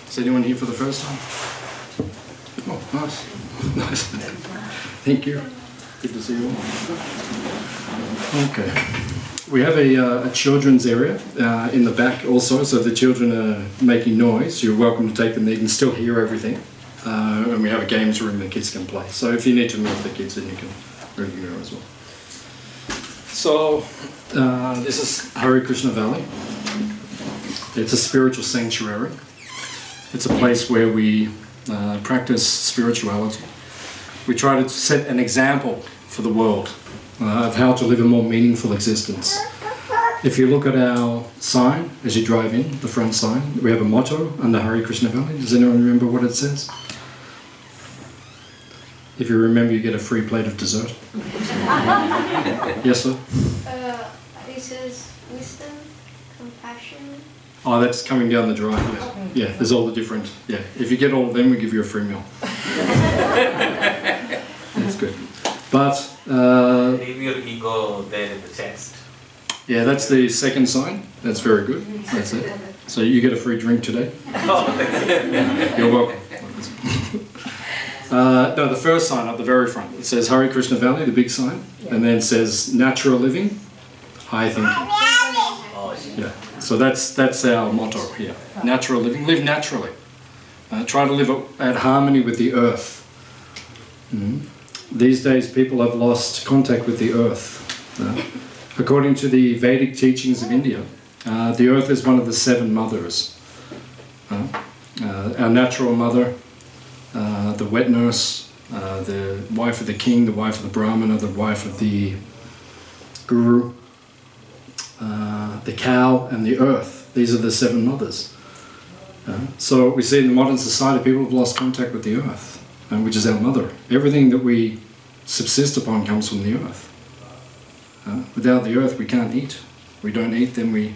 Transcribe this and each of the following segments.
Is anyone here for the first time? Oh, nice. Nice. Thank you. Good to see you all. Okay. We have a children's area in the back also, so if the children are making noise, you're welcome to take them there. You can still hear everything. And we have a games room the kids can play. So if you need to move the kids in, you can move them there as well. So this is Hare Krishna Valley. It's a spiritual sanctuary. It's a place where we practice spirituality. We try to set an example for the world of how to live a more meaningful existence. If you look at our sign as you drive in, the front sign, we have a motto under Hare Krishna Valley. Does anyone remember what it says? If you remember, you get a free plate of dessert. Yes, sir? It says wisdom, compassion. Oh, that's coming down the drive. Yeah. Yeah, there's all the different. Yeah, if you get all of them, we give you a free meal. That's good. But leave your ego there in the chest. yeah, that's the second sign. That's very good. That's it. So you get a free drink today. Oh, thank you. You're welcome. No, the first sign up the very front. It says Hare Krishna Valley, the big sign, and then it says natural living, high thinking. Yeah. So that's our motto here. Natural living. Live naturally. Try to live at harmony with the earth. These days people have lost contact with the earth. According to the Vedic teachings of India, the earth is one of the 7 mothers. Our natural mother, the wet nurse, the wife of the king, the wife of the brahmana, the wife of the guru, the cow and the earth. These are the 7 mothers. So we see in the modern society people have lost contact with the earth, which is our mother. Everything that we subsist upon comes from the earth. Without the earth we can't eat. We don't eat, then we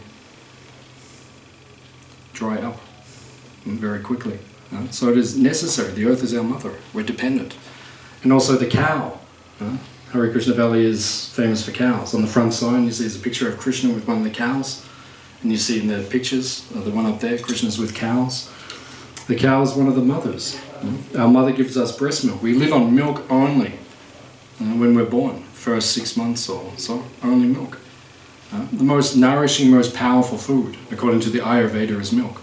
dry up very quickly. So it is necessary. The earth is our mother. We're dependent. And also the cow. Hare Krishna Valley is famous for cows. On the front sign you see there's a picture of Krishna with one of the cows. And you see in the pictures, the one up there, Krishna's with cows. The cow is one of the mothers. Our mother gives us breast milk. We live on milk only when we're born. First 6 months or so, only milk. The most nourishing, most powerful food, according to the Ayurveda, is milk.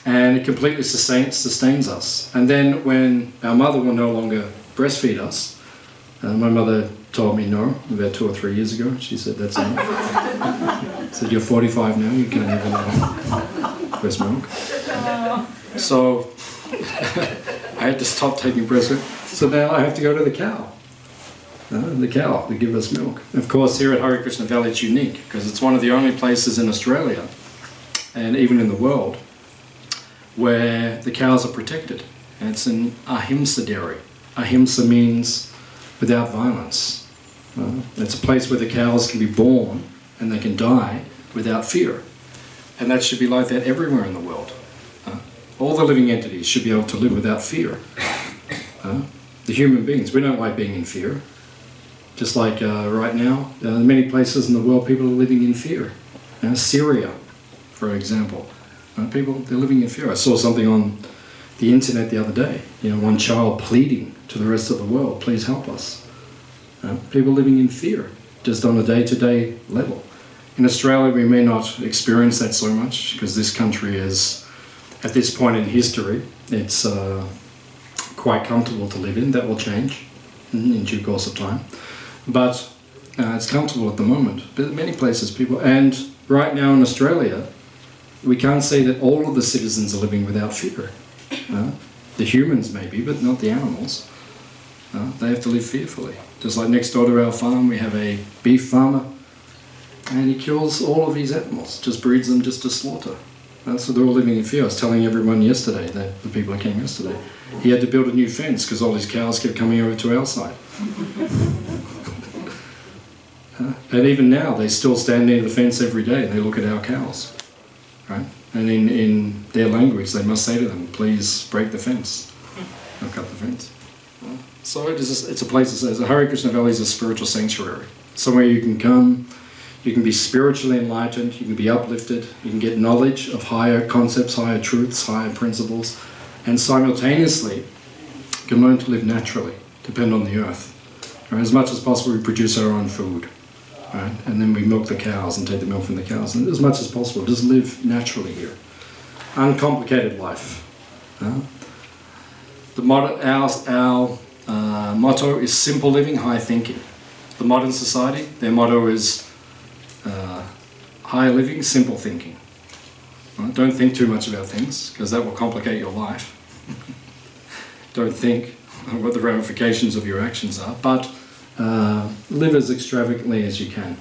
And it completely sustains us. And then when our mother will no longer breastfeed us, my mother told me no, about 2 or 3 years ago. She said, that's enough. Said, you're 45 now, you can't have any breast milk. So I had to stop taking breast milk. So now I have to go to the cow. The cow to give us milk. Of course, here at Hare Krishna Valley it's unique because it's one of the only places in Australia and even in the world where the cows are protected. And it's an ahimsa dairy. Ahimsa means without violence. It's a place where the cows can be born and they can die without fear. And that should be like that everywhere in the world. All the living entities should be able to live without fear. The human beings, we don't like being in fear. Just like right now, in many places in the world people are living in fear. Syria, for example. People, they're living in fear. I saw something on the internet the other day. One child pleading to the rest of the world, please help us. People living in fear, just on a day-to-day level. In Australia we may not experience that so much because this country is, at this point in history, it's quite comfortable to live in. That will change in due course of time. But it's comfortable at the moment. But in many places people, and right now in Australia, we can't say that all of the citizens are living without fear. The humans maybe, but not the animals. They have to live fearfully. Just like next door to our farm, we have a beef farmer, and he kills all of these animals, just breeds them just to slaughter. So they're all living in fear. I was telling everyone yesterday, the people that came yesterday, he had to build a new fence because all his cows kept coming over to our side. And even now, they still stand near the fence every day and they look at our cows. Right? And in their language, they must say to them, please break the fence. Or cut the fence. So it's a place that says, Hare Krishna Valley is a spiritual sanctuary. Somewhere you can come, You can be spiritually enlightened, you can be uplifted, you can get knowledge of higher concepts, higher truths, higher principles, and simultaneously you can learn to live naturally, depend on the earth. Right? As much as possible we produce our own food. Right? And then we milk the cows and take the milk from the cows. And as much as possible, just live naturally here. Uncomplicated life. Our motto is simple living, high thinking. The modern society, their motto is high living, simple thinking. Right? Don't think too much about things, because that will complicate your life. Don't think what the ramifications of your actions are, but live as extravagantly as you can.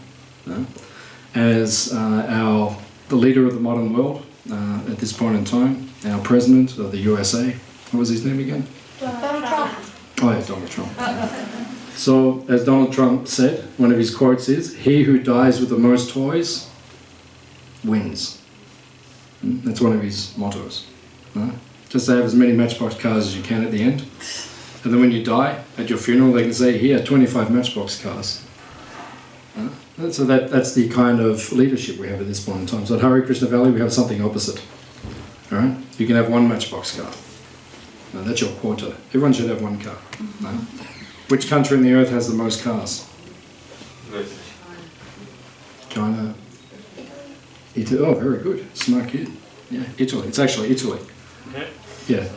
As the leader of the modern world at this point in time, our president of the USA, what was his name again? Donald Trump. Oh yeah, Donald Trump. So, as Donald Trump said, one of his quotes is, "He who dies with the most toys wins." That's one of his mottos. Just to have as many Matchbox cars as you can at the end. And then when you die, at your funeral, they can say, "He had 25 Matchbox cars." So that's the kind of leadership we have at this point in time. So at Hare Krishna Valley, we have something opposite. All right? You can have one Matchbox car. That's your quota. Everyone should have one car. Which country on the earth has the most cars? China. Italy. Oh, very good. Smart kid. Yeah, Italy. It's actually Italy. Yeah.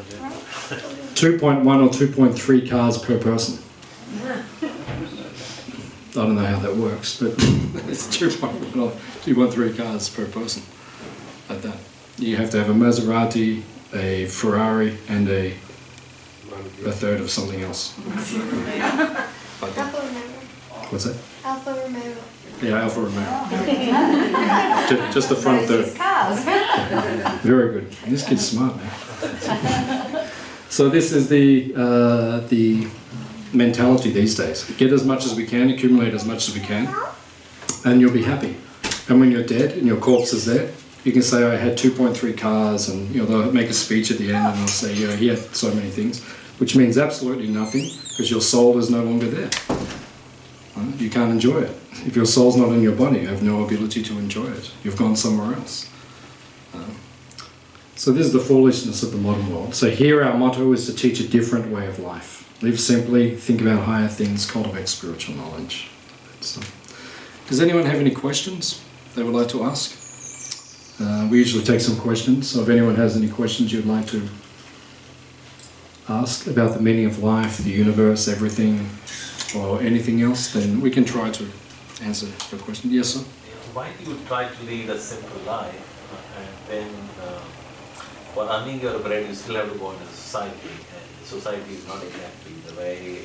2.1 or 2.3 cars per person. I don't know how that works, but it's 2.1 or 2.3 cars per person. Like that. You have to have a Maserati, a Ferrari, and a third of something else. Like that. Alfa Romeo. What's that? Alfa Romeo. Yeah, Alfa Romeo. Just the front third. Very good. This kid's smart, man. So this is the mentality these days. Get as much as we can, accumulate as much as we can, and you'll be happy. And when you're dead and your corpse is there, you can say, "I had 2.3 cars," and they'll make a speech at the end and they'll say, "He had so many things," which means absolutely nothing, because your soul is no longer there. You can't enjoy it. If your soul's not in your body, you have no ability to enjoy it. You've gone somewhere else. So this is the foolishness of the modern world. So here our motto is to teach a different way of life. Live simply, think about higher things, cultivate spiritual knowledge. So, does anyone have any questions they would like to ask? We usually take some questions, so if anyone has any questions you'd like to ask about the meaning of life, the universe, everything, or anything else, then we can try to answer your question. Yes, sir? Why do you try to lead a simple life and then for earning your bread you still have to go into society, and society is not exactly the way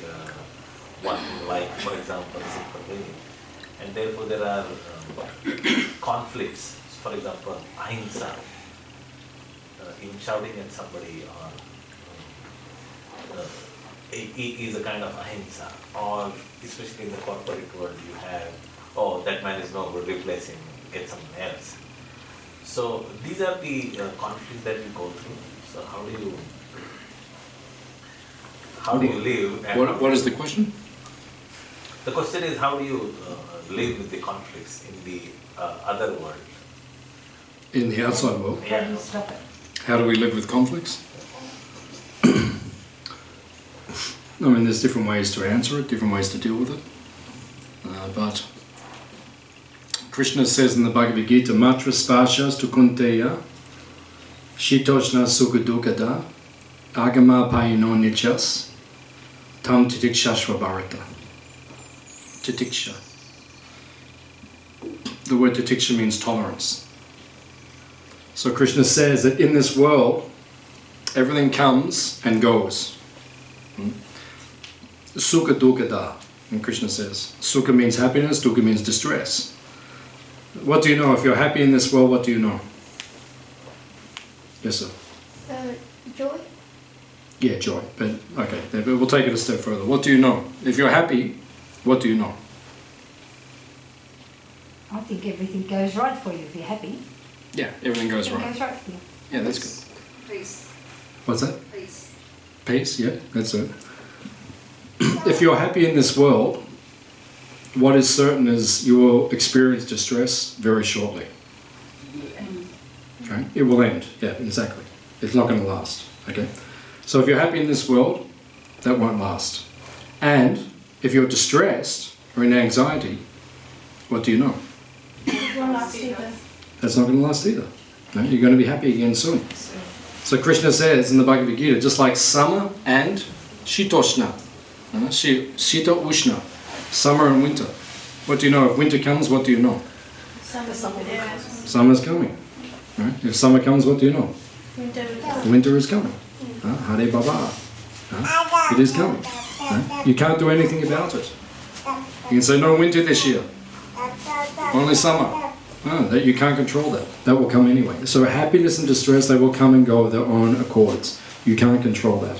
one like, for example, simple living. And therefore there are conflicts. For example, ahimsa, even shouting at somebody is a kind of ahimsa. Or especially in the corporate world you have, "Oh, that man is no good, replace him, get someone else." So these are the conflicts that you go through. So how do you live? And What is the question? the question is, how do you live with the conflicts in the other world? In the outside world? Yeah. How do we live with conflicts? I mean, there's different ways to answer it, different ways to deal with it. But Krishna says in the Bhagavad Gita, "Matra spashas tu kunteya, shitoshna sukadukada, agama payino nichas, tam titikshashva bharata." Titiksha. The word titiksha means tolerance. So Krishna says that in this world, everything comes and goes. Sukha dukkha, and Krishna says. Sukha means happiness, dukkha means distress. What do you know? If you're happy in this world, what do you know? Yes, sir? Joy. Yeah, joy. But okay, but we'll take it a step further. What do you know? If you're happy, what do you know? I think everything goes right for you if you're happy. Yeah, everything goes Everything right. goes right for you. Yeah, that's good. Peace. What's that? Peace. Peace, yeah, that's it. If you're happy in this world, what is certain is you will experience distress very shortly. Okay? It will end. Yeah, exactly. It's not going to last. Okay? So if you're happy in this world, that won't last. And if you're distressed or in anxiety, what do you know? Won't last either. That's not going to last either. No? You're going to be happy again soon. So Krishna says in the Bhagavad Gita, just like summer and shitoshna, shita ushna, summer and winter. What do you know? If winter comes, what do you know? Summer's coming. Right? If summer comes, what do you know? Winter is coming. Hare Baba. It is coming. You can't do anything about it. You can say no winter this year. Only summer. That you can't control that. That will come anyway. So happiness and distress, they will come and go of their own accords. You can't control that.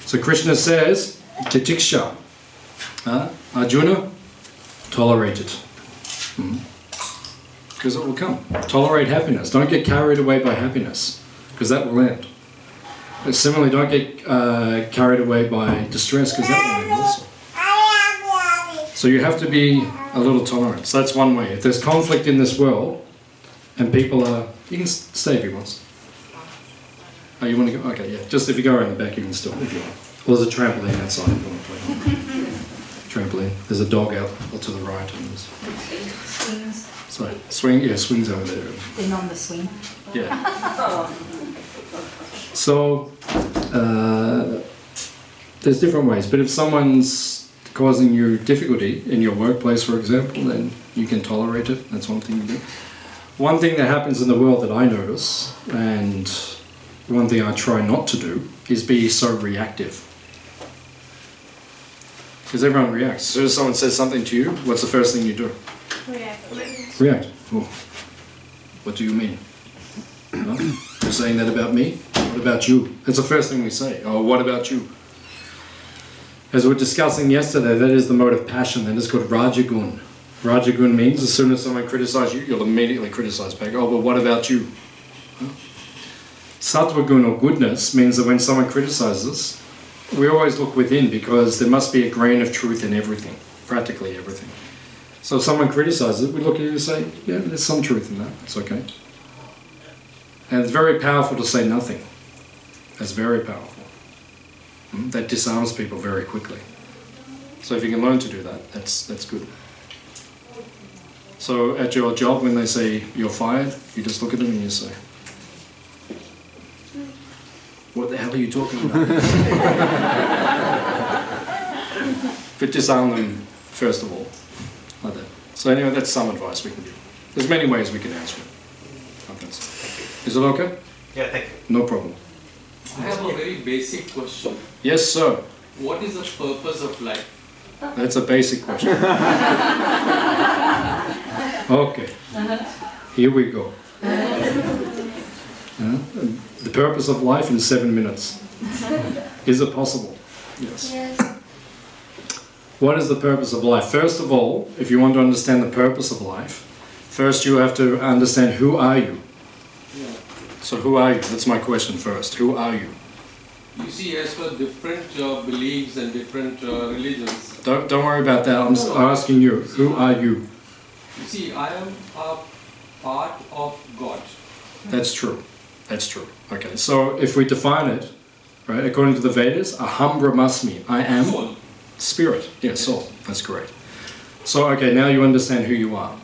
So Krishna says, Titiksha. Arjuna, tolerate it. Because it will come. Tolerate happiness. Don't get carried away by happiness, because that will end. But similarly, don't get carried away by distress, because that will end also. So you have to be a little tolerant. So that's one way. If there's conflict in this world, and people are... You can stay if you want. Oh, you want to go? Okay, yeah. Just if you go around the back, you can still, if you want. Well, there's a trampoline outside if you want to play. Trampoline. There's a dog out to the right. And there's... Swings. Sorry, swings over there. Then on the swing. Yeah. So, there's different ways, but if someone's causing you difficulty in your workplace, for example, then you can tolerate it. That's one thing to do. One thing that happens in the world that I notice, and one thing I try not to do, is be so reactive. Because everyone reacts. As soon as someone says something to you, what's the first thing you do? React. Oh. What do you mean? Huh? You're saying that about me? What about you? That's the first thing we say. Oh, what about you? As we were discussing yesterday, that is the mode of passion. That is called Rajagun. Rajagun means as soon as someone criticizes you, you'll immediately criticize back. Oh, but what about you? Huh? Sattva-gun, or goodness, means that when someone criticizes, we always look within, because there must be a grain of truth in everything, practically everything. So if someone criticizes it, we look at it and say, yeah, there's some truth in that. It's okay. And it's very powerful to say nothing. That's very powerful. That disarms people very quickly. So if you can learn to do that, that's good. So at your job, when they say you're fired, you just look at them and you say, what the hell are you talking about? But disarm them first of all, like that. So anyway, that's some advice we can give. There's many ways we can answer it. Is it okay? Yeah, thank you. No problem. I have a very basic question. Yes, sir. What is the purpose of life? That's a basic question. Okay. Here we go. The purpose of life in 7 minutes. Is it possible? Yes. What is the purpose of life? First of all, if you want to understand the purpose of life, first you have to understand who are you. So who are you? That's my question first. Who are you? You see, as per different beliefs and different religions. Don't worry about that. I'm asking you. Who are you? You see, I am a part of God. That's true. That's true. Okay. So if we define it, right, according to the Vedas, aham brahmasmi. I am Soul. spirit. Yeah, soul. That's correct. So okay, now you understand who you are.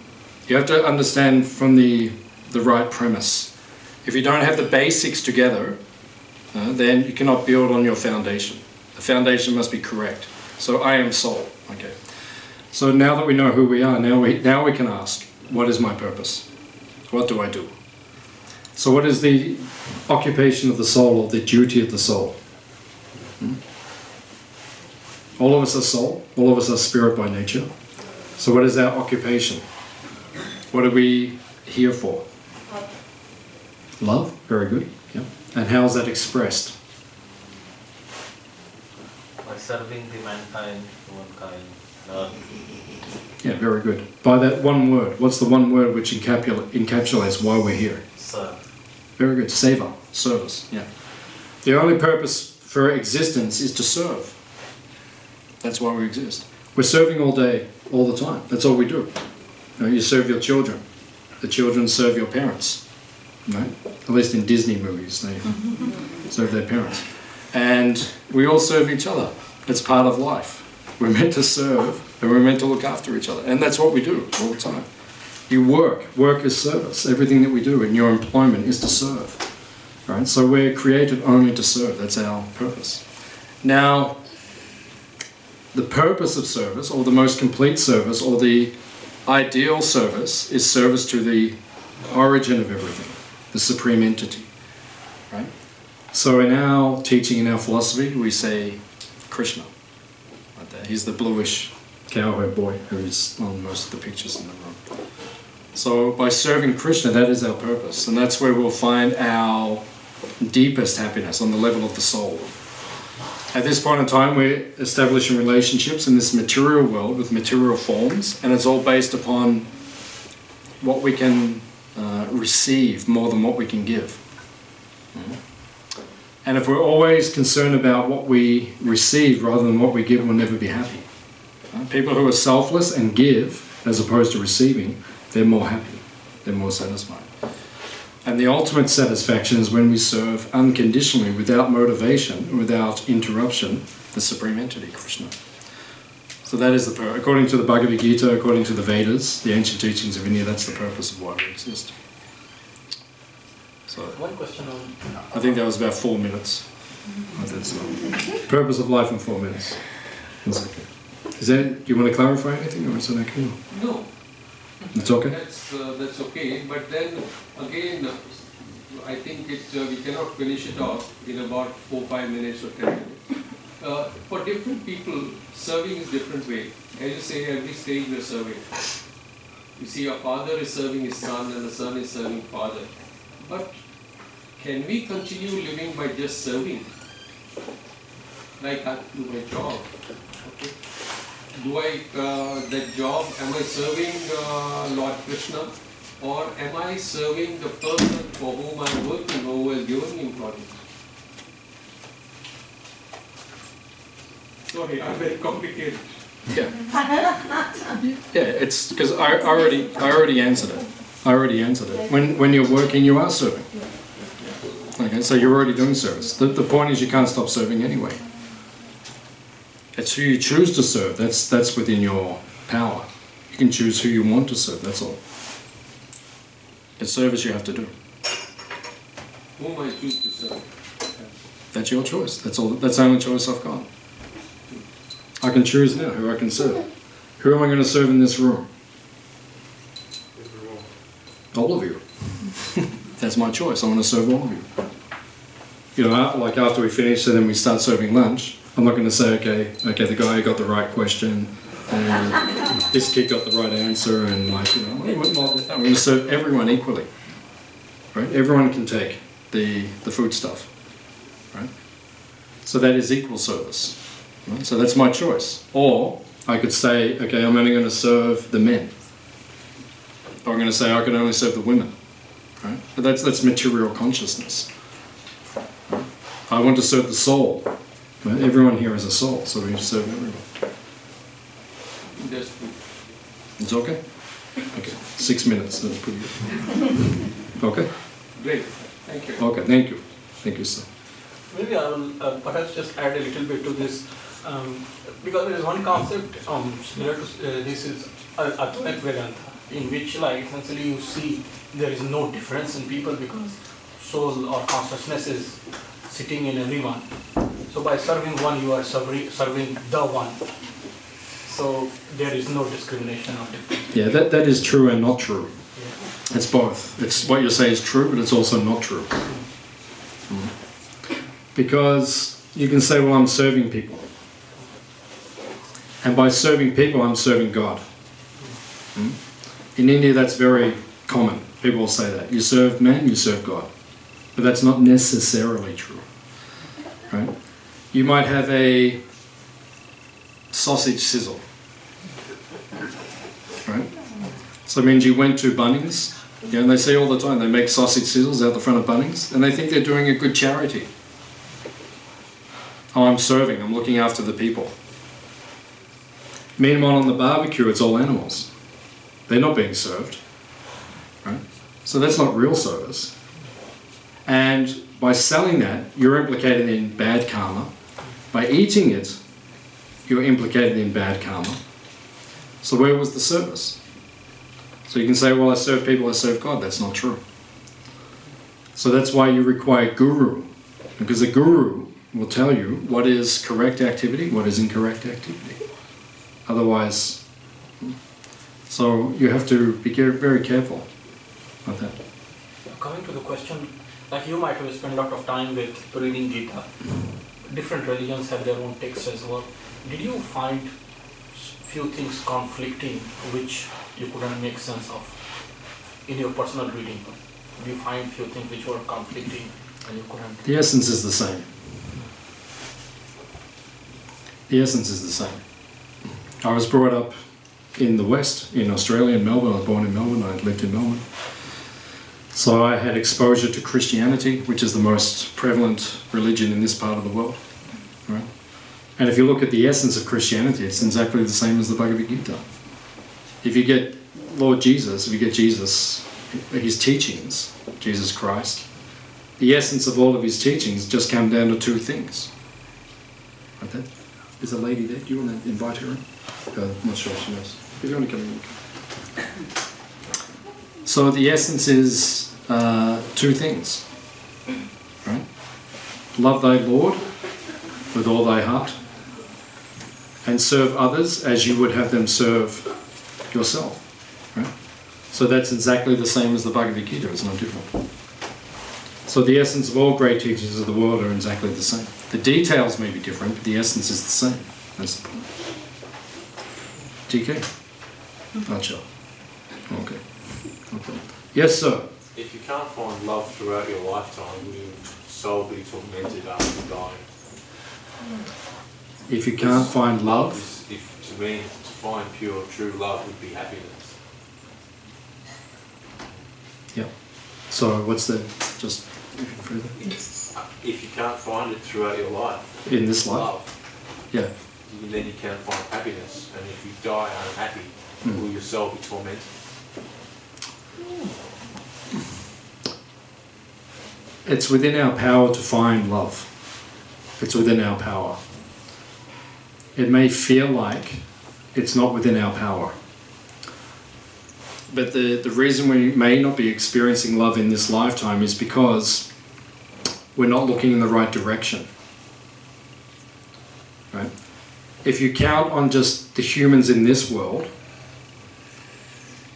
You have to understand from the right premise. If you don't have the basics together, then you cannot build on your foundation. The foundation must be correct. So I am soul. Okay. So now that we know who we are, now we can ask, what is my purpose? What do I do? So what is the occupation of the soul, or the duty of the soul? All of us are soul. All of us are spirit by nature. So what is our occupation? What are we here for? Love, very good. Yeah. And how is that expressed? By serving the mankind, humankind, Yeah, very good. By that one word, what's the one word which encapsulates why we're here? serve. Very good. Seva, service. Yeah. The only purpose for existence is to serve. That's why we exist. We're serving all day, all the time. That's all we do. You serve your children. The children serve your parents. Right? At least in Disney movies, they serve their parents. And we all serve each other. It's part of life. We're meant to serve and we're meant to look after each other. And that's what we do all the time. You work. Work is service. Everything that we do in your employment is to serve. Right? So we're created only to serve. That's our purpose. Now, the purpose of service, or the most complete service, or the ideal service, is service to the origin of everything, the supreme entity. Right? So in our teaching, in our philosophy, we say Krishna. Right there. He's the bluish cowherd boy who's on most of the pictures in the room. So by serving Krishna, that is our purpose, and that's where we'll find our deepest happiness on the level of the soul. At this point in time, we're establishing relationships in this material world with material forms, and it's all based upon what we can receive more than what we can give. And if we're always concerned about what we receive rather than what we give, we'll never be happy. People who are selfless and give, as opposed to receiving, they're more happy, they're more satisfied. And the ultimate satisfaction is when we serve unconditionally, without motivation, without interruption, the Supreme Entity, Krishna. So that is the according to the Bhagavad Gita, according to the Vedas, the ancient teachings of India, that's the purpose of why we exist. So One question on... I think that was about 4 minutes. That's the purpose of life in 4 minutes. That's okay. Is that, do you want to clarify anything, or is it okay? No. It's okay? That's okay, but then again, I think we cannot finish it off in about 4, 5 minutes or 10 minutes. For different people, serving is different way. As you say, every stage we are serving. You see, a father is serving his son and the son is serving father. But can we continue living by just serving? Like I do my job. Okay. Do I, that job, am I serving Lord Krishna, or am I serving the person for whom I am working, who has given me employment? Sorry, I'm very complicated. Yeah. Yeah, it's because I already answered it. I already answered it. When you're working, you are serving. Okay, so you're already doing service. The point is you can't stop serving anyway. It's who you choose to serve. That's within your power. You can choose who you want to serve. That's all. It's service you have to do. Whom I choose to serve. That's your choice. That's all. That's the only choice I've got. I can choose now who I can serve. Who am I going to serve in this room? All of you. That's my choice. I want to serve all of you. You know, like after we finish, so then we start serving lunch. I'm not going to say, okay, the guy got the right question, and this kid got the right answer, and like, you know, we're going to serve everyone equally, right? Everyone can take the food stuff, right? So that is equal service, right? So that's my choice. Or I could say, okay, I'm only going to serve the men, or I'm going to say I can only serve the women, right? But that's material consciousness. Right? I want to serve the soul. Right? Everyone here is a soul, so we serve everyone. That's good. It's okay? Okay, 6 minutes, that's pretty good. Okay? Great, thank you. Okay, thank you. Thank you, sir. Maybe I will perhaps just add a little bit to this, because there is one concept similar to this is Advaita Vedanta, in which like essentially you see there is no difference in people because soul or consciousness is sitting in everyone. So by serving one, you are serving the one. So there is no discrimination or difference. Yeah, that is true and not true. Yeah. It's both. It's what you say is true, but it's also not true. Because you can say, well, I'm serving people. And by serving people, I'm serving God. In India, that's very common. People will say that. You serve man, you serve God. But that's not necessarily true. Right? You might have a sausage sizzle. Right? So it means you went to Bunnings, and they say all the time, they make sausage sizzles out the front of Bunnings, and they think they're doing a good charity. Oh, I'm serving, I'm looking after the people. Meanwhile, on the barbecue, it's all animals. They're not being served. Right? So that's not real service. And by selling that, you're implicated in bad karma. By eating it, you're implicated in bad karma. So where was the service? So you can say, well, I serve people, I serve God. That's not true. So that's why you require guru. Because a guru will tell you what is correct activity, what is incorrect activity. Otherwise, so you have to be very careful with that. Coming to the question, like you might have spent a lot of time with reading Gita. Different religions have their own texts as well. Did you find few things conflicting which you couldn't make sense of in your personal reading? Did you find few things which were conflicting and you couldn't? The essence is the same. The essence is the same. I was brought up in the West, in Australia, in Melbourne. I was born in Melbourne, I lived in Melbourne. So I had exposure to Christianity, which is the most prevalent religion in this part of the world. Right? And if you look at the essence of Christianity, it's exactly the same as the Bhagavad Gita. If you get Lord Jesus, if you get Jesus, his teachings, Jesus Christ, the essence of all of his teachings just come down to two things. Like that. There's a lady there. Do you want to invite her in? I'm not sure if she knows. If you want to come in. So the essence is two things. Right? Love thy Lord with all thy heart and serve others as you would have them serve yourself. Right? So that's exactly the same as the Bhagavad Gita. It's no different. So the essence of all great teachings of the world are exactly the same. The details may be different, but the essence is the same. That's the point. TK? Acha. Okay. Okay. Yes, sir. If you can't find love throughout your lifetime, will your soul be tormented after you die? If you can't find love, If to me, to find pure, true love would be happiness. yeah. So what's the just further If you can't find it throughout your life, in this life? love, Yeah. then you can't find happiness. And if you die unhappy, will your soul be tormented? It's within our power to find love. It's within our power. It may feel like it's not within our power. But the reason we may not be experiencing love in this lifetime is because we're not looking in the right direction. Right? If you count on just the humans in this world,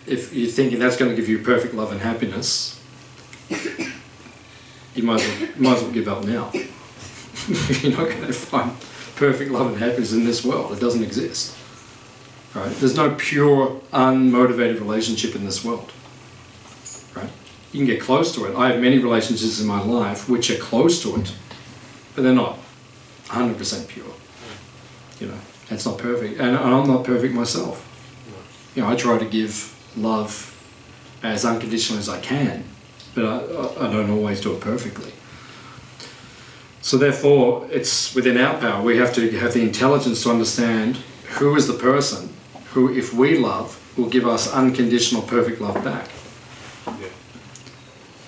if you're thinking that's going to give you perfect love and happiness, you might as well give up now. You're not going to find perfect love and happiness in this world. It doesn't exist. Right? There's no pure, unmotivated relationship in this world. Right? You can get close to it. I have many relationships in my life which are close to it, but they're not 100% pure. You know, it's not perfect, and I'm not perfect myself. You know, I try to give love as unconditionally as I can, but I don't always do it perfectly. So therefore, it's within our power. We have to have the intelligence to understand who is the person who, if we love, will give us unconditional perfect love back. Yeah.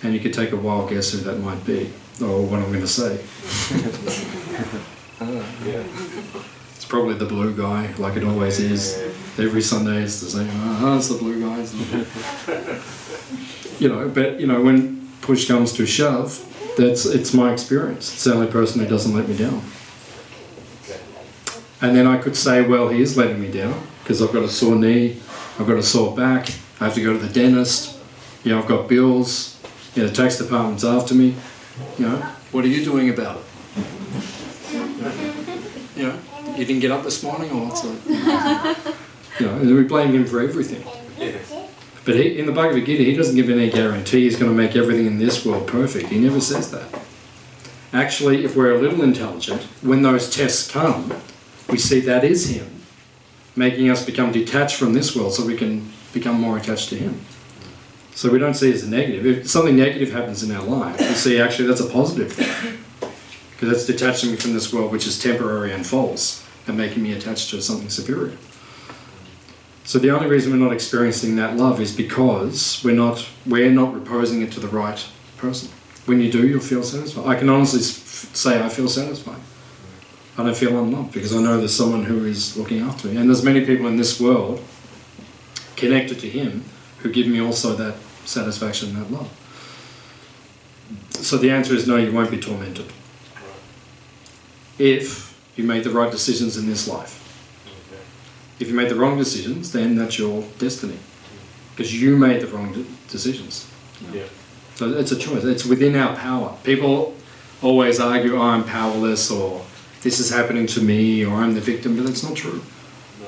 And you could take a wild guess who that might be, or what I'm going to say. Yeah. It's probably the blue guy, like it always is. Every Sunday it's the same. It's the blue guys. You know, but you know, when push comes to shove, it's my experience. It's the only person who doesn't let me down. And then I could say, well, he is letting me down because I've got a sore knee, I've got a sore back, I have to go to the dentist. You know, I've got bills. You know, the tax department's after me. You know, what are you doing about it? You know, you didn't get up this morning, or what's it? You know, and we blame him for everything. Yeah. But in the Bhagavad Gita, he doesn't give any guarantee he's going to make everything in this world perfect. He never says that. Actually, if we're a little intelligent, when those tests come, we see that is him, making us become detached from this world so we can become more attached to him. So we don't see it as a negative. If something negative happens in our life, we see actually that's a positive thing. Because that's detaching me from this world which is temporary and false, and making me attached to something superior. So the only reason we're not experiencing that love is because we're not reposing it to the right person. When you do, you'll feel satisfied. I can honestly say I feel satisfied. I don't feel unloved because I know there's someone who is looking after me. And there's many people in this world connected to him who give me also that satisfaction and that love. So the answer is no, you won't be tormented. If you made the right decisions in this life. If you made the wrong decisions, then that's your destiny. Because you made the wrong decisions. Yeah. So it's a choice. It's within our power. People always argue, oh, I'm powerless, or this is happening to me, or I'm the victim, but that's not true. No.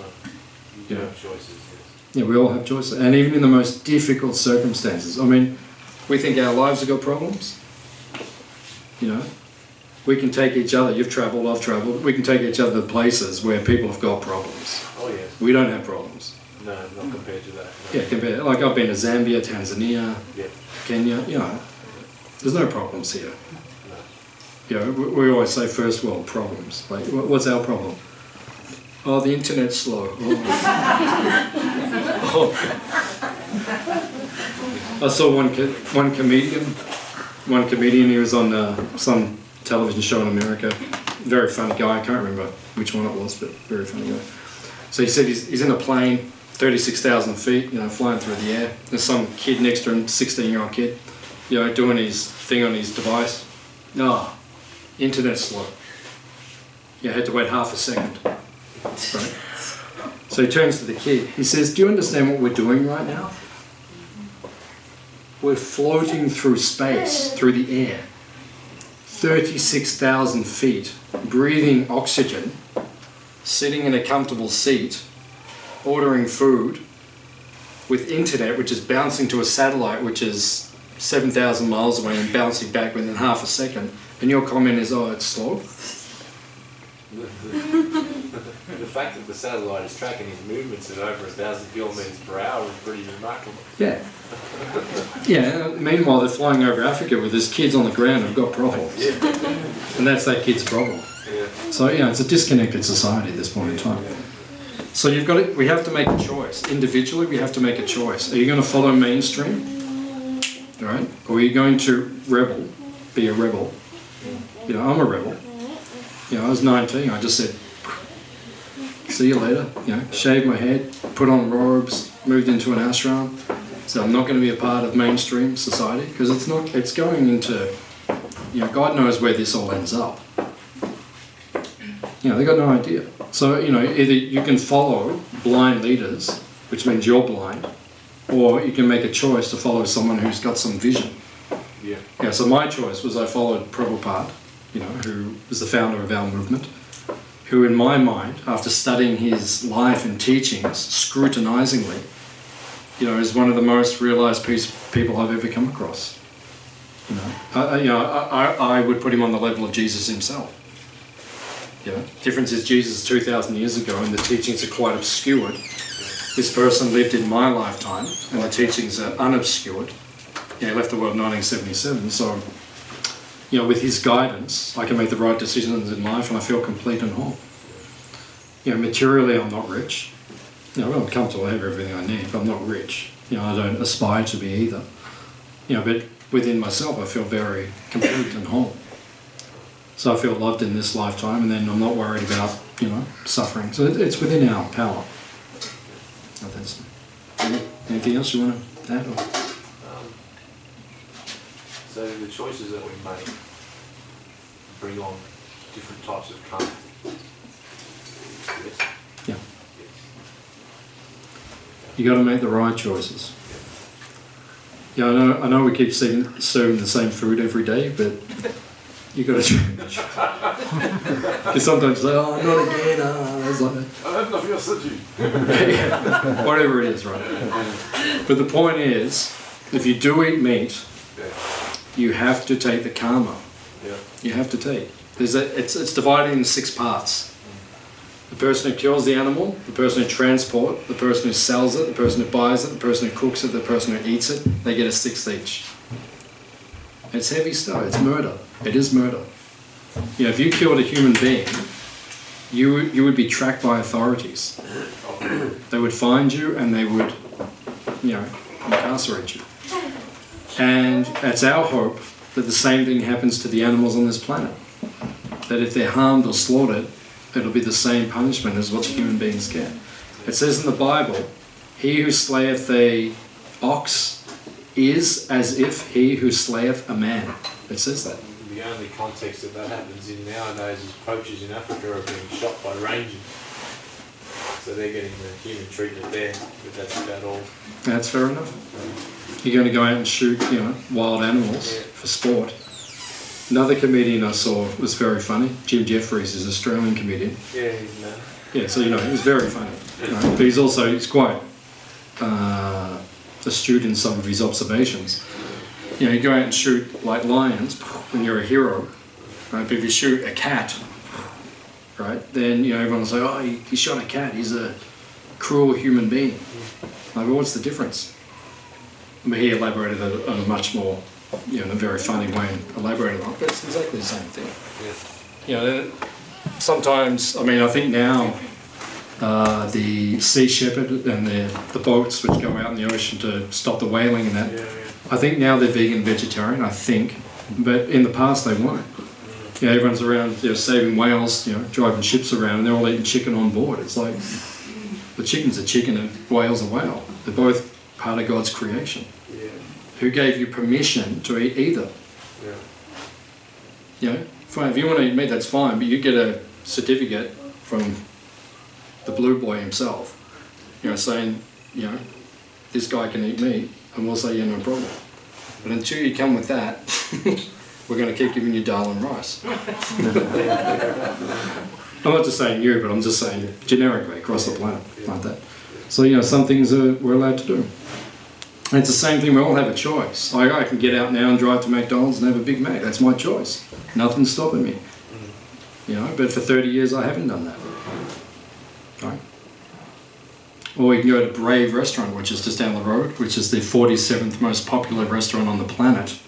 You Yeah. have choices, yes. Yeah, we all have choices. And even in the most difficult circumstances. I mean, we think our lives have got problems. You know? We can take each other, you've travelled, I've travelled, we can take each other to places where people have got problems. Oh, yes. We don't have problems. No, not compared to that. No. Yeah, like I've been to Zambia, Tanzania, Yeah. Kenya, you know, there's no problems here. No. You know, we always say first world problems. Like, what's our problem? Oh, the internet's slow. Oh. I saw one comedian, he was on some television show in America. Very funny guy, I can't remember which one it was, but very funny guy. So he said he's in a plane, 36,000 feet, you know, flying through the air. There's some kid next to him, 16-year-old kid, you know, doing his thing on his device. Oh, internet's slow. You had to wait half a second. Right? So he turns to the kid. He says, do you understand what we're doing right now? We're floating through space, through the air. 36,000 feet, breathing oxygen, sitting in a comfortable seat, ordering food, with internet which is bouncing to a satellite which is 7,000 miles away and bouncing back within half a second, and your comment is, oh, it's slow? The fact that the satellite is tracking his movements at over 1,000 kilometres per hour is pretty remarkable. Yeah. Yeah, meanwhile they're flying over Africa with his kids on the ground who've got problems. Yeah. And that's that kid's problem. Yeah. So, you know, it's a disconnected society at this point in time. So we have to make a choice. Individually, we have to make a choice. Are you going to follow mainstream? All right? Or are you going to be a rebel? You know, I'm a rebel. You know, I was 19, I just said, see you later. You know, shaved my head, put on robes, moved into an ashram. So I'm not going to be a part of mainstream society because it's going into, you know, God knows where this all ends up. You know, they've got no idea. So, you know, either you can follow blind leaders, which means you're blind, or you can make a choice to follow someone who's got some vision. Yeah. Yeah, so my choice was I followed Prabhupada, you know, who was the founder of our movement, who in my mind, after studying his life and teachings scrutinizingly, you know, is one of the most realized people I've ever come across. You know, I would put him on the level of Jesus himself. You know, difference is Jesus 2,000 years ago and the teachings are quite obscured. This person lived in my lifetime and the teachings are unobscured. Yeah, he left the world in 1977, so, you know, with his guidance, I can make the right decisions in life and I feel complete and whole. You know, materially I'm not rich. You know, I'm comfortable, I have everything I need, but I'm not rich. You know, I don't aspire to be either. You know, but within myself I feel very complete and whole. So I feel loved in this lifetime and then I'm not worried about, you know, suffering. So it's within our power. Oh, that's, anything else you want to add? Or? So the choices that we make bring on different types of karma. Yes. Yeah. You got to make the right choices. Yeah, I know we keep serving the same food every day, but you got to change. Because sometimes you say, "Oh, not again." It's like that. I have nothing else to do. Yeah. Whatever it is, right? But the point is, if you do eat meat, you have to take the karma. Yeah. You have to take. It's divided into 6 parts. The person who kills the animal, the person who transports, the person who sells it, the person who buys it, the person who cooks it, the person who eats it, they get a 1/6 each. It's heavy stuff, it's murder. It is murder. You know, if you killed a human being, you would be tracked by authorities. Oh, They would find you and they would, incarcerate you. And it's our hope that the same thing happens to the animals on this planet. That if they're harmed or slaughtered, it'll be the same punishment as what the human beings get. It says in the Bible, he who slayeth a ox is as if he who slayeth a man. It says that. The only context that happens in nowadays is poachers in Africa are being shot by rangers. So they're getting the human treatment there, but that's about all. That's fair enough. You're going to go out and shoot, wild animals for sport. Another comedian I saw was very funny. Jim Jeffries is an Australian comedian. Yeah, he's no. Yeah, so he was very funny. Right? But he's quite astute in some of his observations. You go out and shoot like lions, and you're a hero. Right? But if you shoot a cat, right, then everyone will say, "Oh, he shot a cat. He's a cruel human being." Like, well, what's the difference? But he elaborated on a much more, in a very funny way, and elaborated on it. But it's exactly the same thing. Yeah. Sometimes, I think now the Sea Shepherd and the boats which go out in the ocean to stop the whaling and that, I think now they're vegan, vegetarian, I think. But in the past they weren't. Everyone's around saving whales, driving ships around, and they're all eating chicken on board. It's like, the chicken's a chicken and whale's a whale. They're both part of God's creation. Yeah. Who gave you permission to eat either? Yeah. Fine, if you want to eat meat, that's fine, but you get a certificate from the blue boy himself, saying, this guy can eat meat, and we'll say, no problem. But until you come with that, we're going to keep giving you dal and rice. I'm not just saying you, but I'm just saying generically across the planet, like that. So, some things we're allowed to do. And it's the same thing, we all have a choice. Like, I can get out now and drive to McDonald's and have a Big Mac. That's my choice. Nothing's stopping me. But for 30 years I haven't done that. Right? Or you can go to Brave Restaurant, which is just down the road, which is the 47th most popular restaurant on the planet.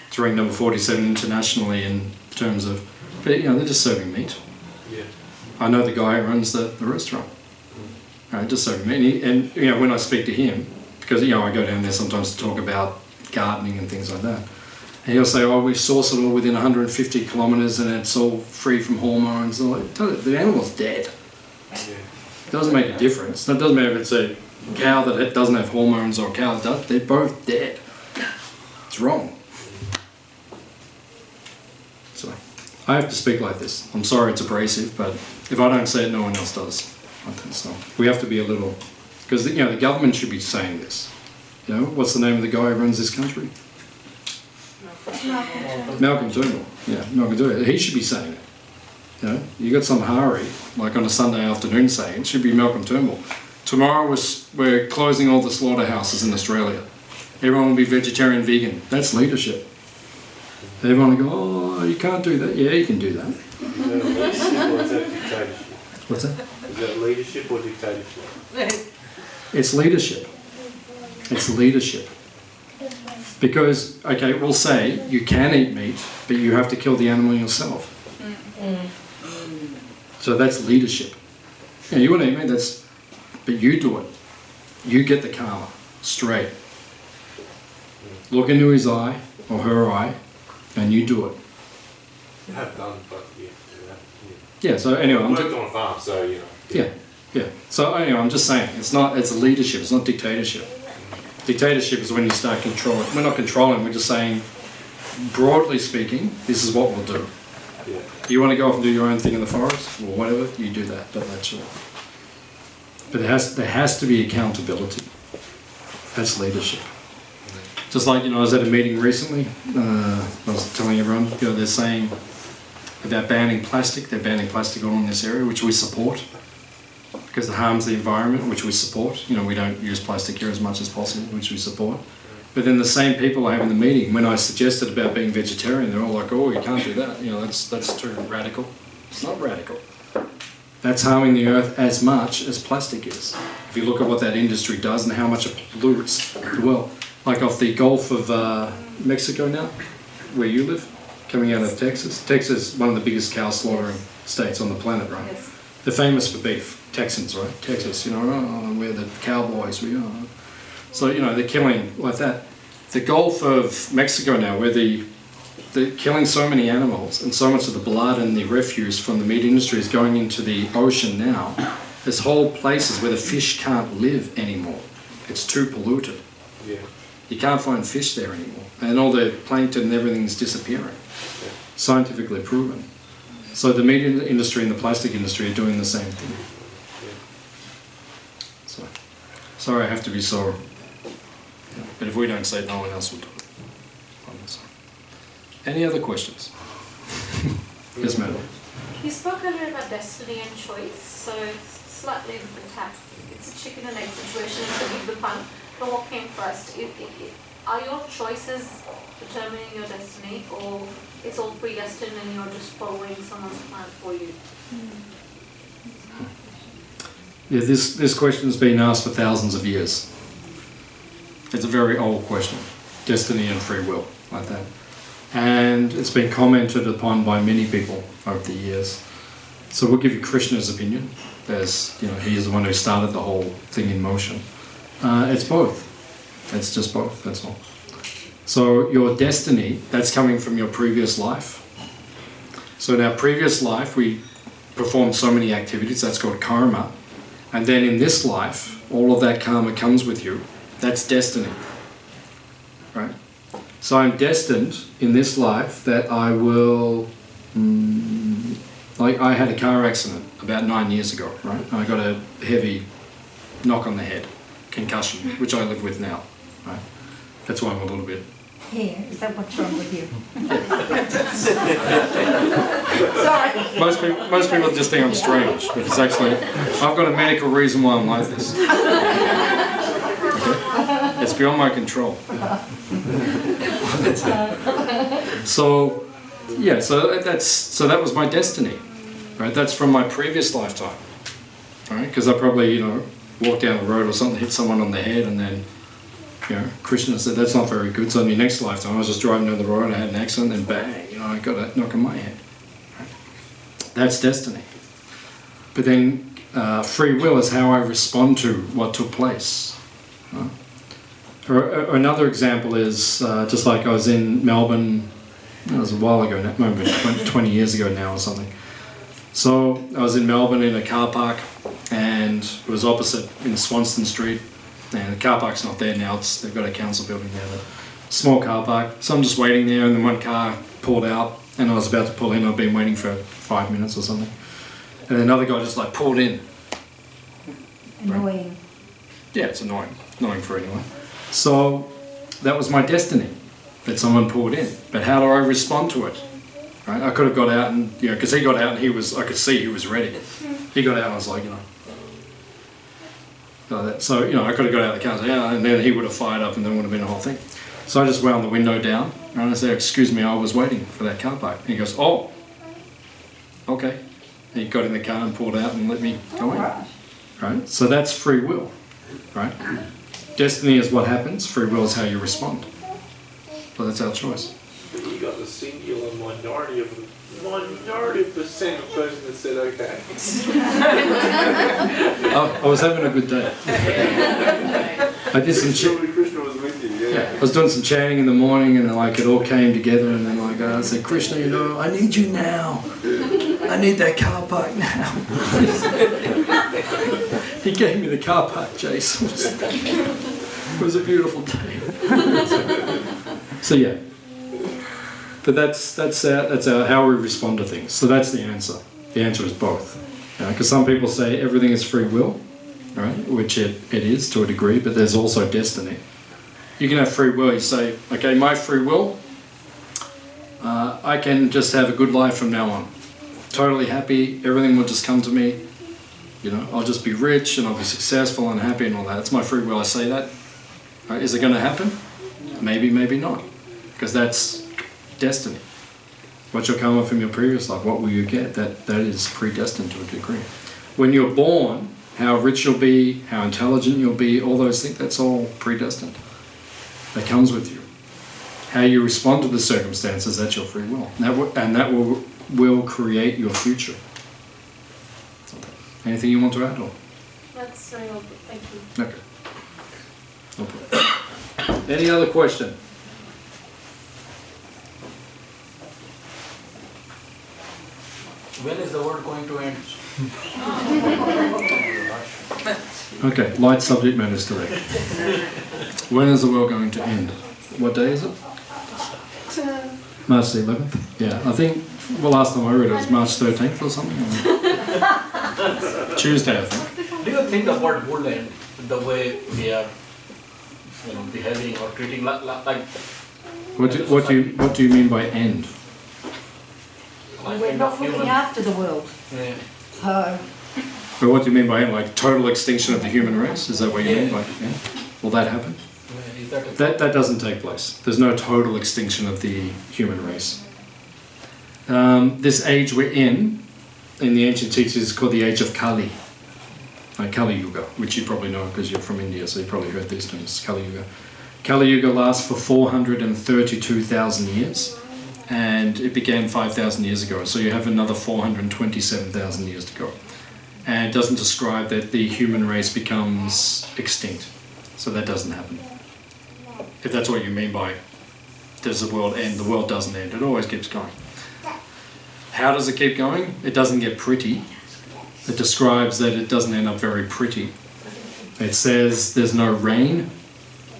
It's ranked number 47 internationally in terms of, but they're just serving meat. Yeah. I know the guy who runs the restaurant. Right, just serving meat. And when I speak to him, because I go down there sometimes to talk about gardening and things like that, and he'll say, we source it all within 150 kilometres and it's all free from hormones. And like, the animal's dead. Yeah. It doesn't make a difference. It doesn't matter if it's a cow that doesn't have hormones or a cow that does. They're both dead. It's wrong. So I have to speak like this. I'm sorry it's abrasive, but if I don't say it, no one else does. I think so. We have to be a little, because the government should be saying this. What's the name of the guy who runs this country? Malcolm Turnbull. Yeah, Malcolm Turnbull. He should be saying it. You got some Hari, like on a Sunday afternoon saying it should be Malcolm Turnbull. Tomorrow we're closing all the slaughterhouses in Australia. Everyone will be vegetarian, vegan. That's leadership. Everyone will go, oh, you can't do that. Yeah, you can do that. Is that dictatorship? What's that? Is that leadership or dictatorship? It's leadership. It's leadership. Because, okay, we'll say you can eat meat, but you have to kill the animal yourself. So that's leadership. You want to eat meat, but you do it. You get the karma straight. Look into his eye or her eye, and you do it. I have done, but Yeah. So anyway, I worked on a farm, so Yeah. So anyway, I'm just saying it's a leadership. It's not dictatorship. Dictatorship is when you start controlling. We're not controlling. We're just saying, broadly speaking, this is what we'll do. Yeah. You want to go off and do your own thing in the forest or whatever, you do that. But that's all. But there has to be accountability. That's leadership. Just like, I was at a meeting recently, I was telling everyone, they're saying about banning plastic. They're banning plastic all in this area, which we support, because it harms the environment, which we support. We don't use plastic here as much as possible, which we support. But then the same people I have in the meeting, when I suggested about being vegetarian, they're all like, oh, you can't do that. That's too radical. It's not radical. That's harming the earth as much as plastic is. If you look at what that industry does and how much it pollutes the world. Like off the Gulf of Mexico now, where you live, coming out of Texas. Texas is one of the biggest cow slaughtering states on the planet, right? Yes. They're famous for beef. Texans, right? Texas, you know, oh, we're the cowboys, we are. So, you know, they're killing like that. The Gulf of Mexico now, where they're killing so many animals and so much of the blood and the refuse from the meat industry is going into the ocean now. There's whole places where the fish can't live anymore. It's too polluted. Yeah. You can't find fish there anymore. And all the plankton and everything's disappearing. Scientifically proven. So the meat industry and the plastic industry are doing the same thing. So, sorry I have to be so... But if we don't say it, no one else will do it. Any other questions? Yes, madam. You spoke earlier about destiny and choice, so slightly different tack. It's a chicken and egg situation, forgive the pun, but what came first? Are your choices determining your destiny, or it's all predestined and you're just following someone's plan for you? Yeah, this question has been asked for thousands of years. It's a very old question, destiny and free will, like that. And it's been commented upon by many people over the years. So we'll give you Krishna's opinion. There's, you know, he's the one who started the whole thing in motion. It's both. It's just both, that's all. So your destiny, that's coming from your previous life. So in our previous life, we performed so many activities, that's called karma. And then in this life, all of that karma comes with you. That's destiny, right? So I'm destined in this life that I will, like I had a car accident about 9 years ago, right? I got a heavy knock on the head, concussion, which I live with now, right? That's why I'm a little bit... Here, is that what's wrong with you? Sorry. Most people just think I'm strange, but it's actually, I've got a medical reason why I'm like this. Okay? It's beyond my control. So, yeah, so that was my destiny, right? That's from my previous lifetime, right? Because I probably, you know, walked down the road or something, hit someone on the head, and then, you know, Krishna said, that's not very good. So in the next lifetime, I was just driving down the road and I had an accident, and bang, you know, I got a knock on my head. Right? That's destiny. But then free will is how I respond to what took place. Right? Or another example is just like I was in Melbourne, it was a while ago now, maybe 20 years ago now or something. So I was in Melbourne in a car park, and it was opposite in Swanston Street, and the car park's not there now, they've got a council building there, but small car park. So I'm just waiting there, and then one car pulled out, and I was about to pull in. I'd been waiting for 5 minutes or something, and then another guy just like pulled in. Annoying. Yeah, it's annoying for anyone. So that was my destiny, that someone pulled in. But how do I respond to it? Right? I could have got out and, you know, because he got out and I could see he was ready. He got out and I was like, you know, like that. So, you know, I could have got out of the car and said, yeah, and then he would have fired up and then would have been a whole thing. So I just wound the window down and I said, excuse me, I was waiting for that car park. And he goes, oh, okay. And he got in the car and pulled out and let me go in. Right? So that's free will, right? Destiny is what happens, free will is how you respond. So that's our choice. You got the singular minority of percent of person that said okay. I was having a good day. I did some Krishna was with you, I was doing some chanting in the morning, and like it all came together, and then like I said, Krishna, you know, I need you now. I need that car park now. He gave me the car park, Jason. It was a beautiful day. So yeah. But that's how we respond to things. So that's the answer. The answer is both. Because some people say everything is free will, right? Which it is to a degree, but there's also destiny. You can have free will. You say, okay, my free will, I can just have a good life from now on. Totally happy, everything will just come to me. You know, I'll just be rich and I'll be successful and happy and all that. It's my free will. I say that. Right? Is it going to happen? Maybe, maybe not. Because that's destiny. What you'll come up from your previous life, what will you get? That is predestined to a degree. When you're born, how rich you'll be, how intelligent you'll be, all those things, that's all predestined. That comes with you. How you respond to the circumstances, that's your free will. And that will create your future. Anything you want to add? Or? That's very well put, thank you. Okay. No problem. Any other question? When is the world going to end? Okay, light subject matters today. When is the world going to end? What day is it? March the 11th? Yeah, I think, well, last time I read it was March 13th or something. Tuesday, I think. Do you think the world will end the way we are, behaving or treating like What do you mean by end? We're kind not of looking human? after the world. Yeah. But what do you mean by end? Like total extinction of the human race? Is that what you mean by end? Will that happen? Is that a That doesn't take place. There's no total extinction of the human race. This age we're in the ancient teachings, is called the age of Kali. Kali Yuga, which you probably know because you're from India, so you probably heard these terms, Kali Yuga. Kali Yuga lasts for 432,000 years, and it began 5,000 years ago, so you have another 427,000 years to go. And it doesn't describe that the human race becomes extinct, so that doesn't happen. If that's what you mean by does the world end, the world doesn't end, it always keeps going. How does it keep going? It doesn't get pretty. It describes that it doesn't end up very pretty. It says there's no rain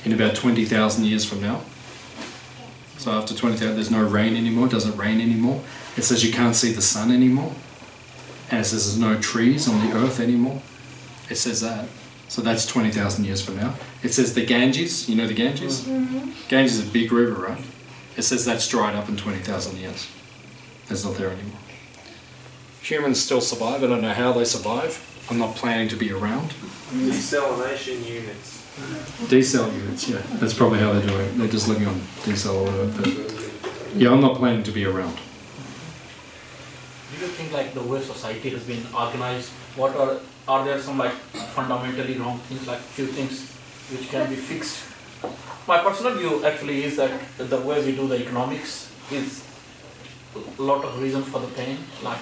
in about 20,000 years from now. So after 20,000, there's no rain anymore, it doesn't rain anymore. It says you can't see the sun anymore. And it says there's no trees on the earth anymore. It says that. So that's 20,000 years from now. It says the Ganges, you know the Ganges? Mm-hmm. Ganges is a big river, right? It says that's dried up in 20,000 years. It's not there anymore. Humans still survive. I don't know how they survive. I'm not planning to be around. Desalination units. Decel units, yeah. That's probably how they do it. They're just living on decel or whatever. But yeah, I'm not planning to be around. Do you think like the way society has been organized, what are there some like fundamentally wrong things, like few things which can be fixed? My personal view actually is that the way we do the economics is a lot of reason for the pain, like